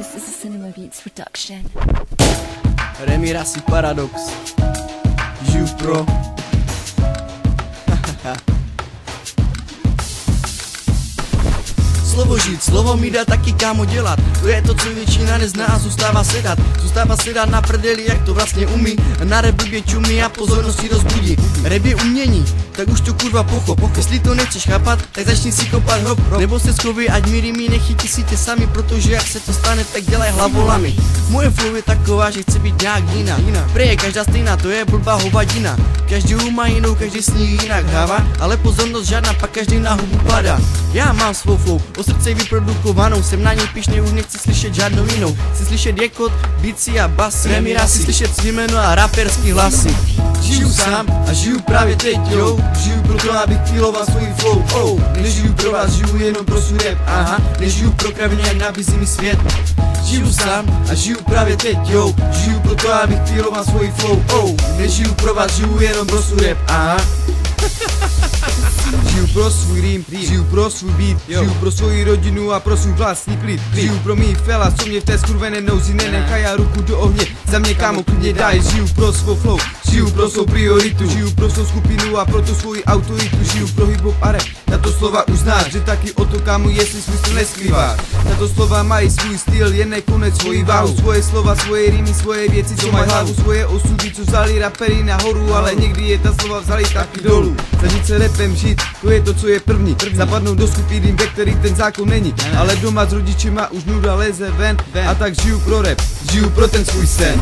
This is a Cinema Beats production. Remirasi Paradox. Žiju pro. Slovo žít, slovo mít a taky kámo dělat. To je to, co většina nezná a zůstává sedat na prdeli, jak to vlastně umí. Na rebu čumí a pozornosti rozbudí. Rap je umění, tak už to kurva pochop. Jestli to nechceš chápat, tak začni si kopat hrob. Nebo se schovej, ať míry mi nechytí si tě sami, protože jak se to stane, tak dělaj hlavolami. Moje flow je taková, že chce být nějak jiná. Prej je každá stejná, to je blbá hovadina. Každý má jinou, každý sní jinak hrává, ale pozornost žádná, pak každý na hubu padá. Já mám svou flow, o srdce vyprodukovanou, jsem na něj pišnej, už nechci slyšet žádnou jinou. Chci slyšet jekot, bici a basy, Remirasi, slyšet svý jméno a raperský hlasy. Žiju sám a žiju právě teď, jo. Žiju proto, abych feeloval svůj flow, oh. Nežiju pro vás, žiju jenom pro svůj rap, aha. Nežiju pro kraviny, jak nabízí mi svět. Žiju sám a žiju právě teď, jo. Žiju proto, abych feeloval svůj flow, oh. Nežiju pro vás, žiju jenom pro svůj rap, aha. Žiju pro svůj rým, žiju pro svůj beat, žiju pro svoji rodinu a pro svůj vlastní klid. Žiju pro mý fela, co mě v té skurvené nouzi nenechají ruku do ohně. Za mě kámo klidně daj, žiju pro svou flow, žiju pro svou prioritu, žiju pro svou skupinu a pro tu svoji autoritu. Žiju pro hip-hop a rap, tato slova už znáš, že taky o to kámo, jestli smysl neskrývá. Tato slova mají svůj styl, jen nekonec svoji váhu. Svoje slova, svoje rýmy, svoje věci, co mají hlavu. Svoje osudy, co vzali rapery nahoru, ale někdy je ta slova vzali taky dolů. Zažít se rapem žít, to je to, co je první. Zapadnout do skupiny, ve kterých ten zákon není. Ale doma s rodičima už nuda leze ven. A tak žiju pro rap, žiju pro ten svůj sen.